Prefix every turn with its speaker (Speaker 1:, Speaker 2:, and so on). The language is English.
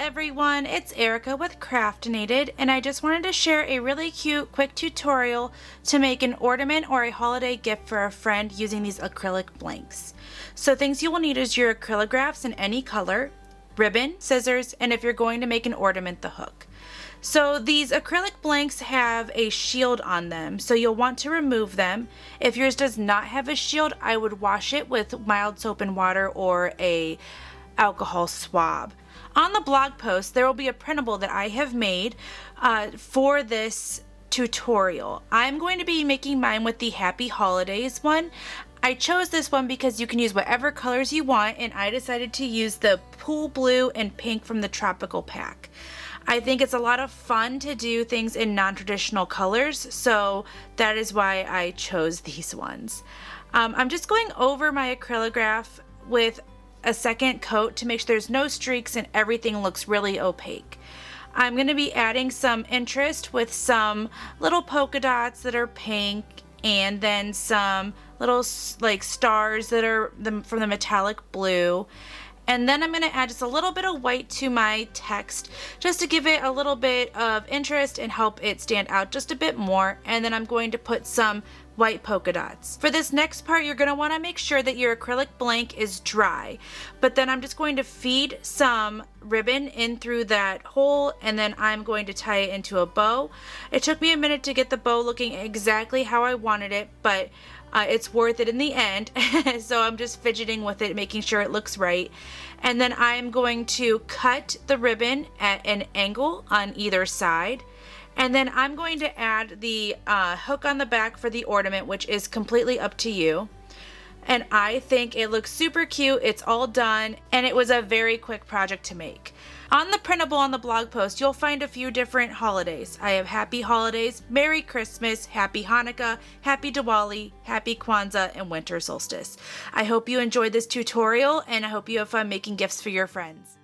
Speaker 1: everyone, it's Erica with Craftinated, and I just wanted to share a really cute quick tutorial to make an ornament or a holiday gift for a friend using these acrylic blanks. So things you will need is your acrylographs in any color, ribbon, scissors, and if you're going to make an ornament, the hook. So these acrylic blanks have a shield on them, so you'll want to remove them. If yours does not have a shield, I would wash it with mild soap and water or a alcohol swab. On the blog post, there will be a printable that I have made for this tutorial. I'm going to be making mine with the Happy Holidays one. I chose this one because you can use whatever colors you want, and I decided to use the pool blue and pink from the tropical pack. I think it's a lot of fun to do things in non-traditional colors, so that is why I chose these ones. I'm just going over my acrylograph with a second coat to make sure there's no streaks and everything looks really opaque. I'm going to be adding some interest with some little polka dots that are pink, and then some little like stars that are from the metallic blue. And then I'm going to add just a little bit of white to my text just to give it a little bit of interest and help it stand out just a bit more. And then I'm going to put some white polka dots. For this next part, you're going to want to make sure that your acrylic blank is dry. But then I'm just going to feed some ribbon in through that hole, and then I'm going to tie it into a bow. It took me a minute to get the bow looking exactly how I wanted it, but it's worth it in the end. So I'm just fidgeting with it, making sure it looks right. And then I'm going to cut the ribbon at an angle on either side. And then I'm going to add the hook on the back for the ornament, which is completely up to you. And I think it looks super cute. It's all done, and it was a very quick project to make. On the printable on the blog post, you'll find a few different holidays. I have Happy Holidays, Merry Christmas, Happy Hanukkah, Happy Diwali, Happy Kwanzaa, and Winter Solstice. I hope you enjoyed this tutorial, and I hope you have fun making gifts for your friends.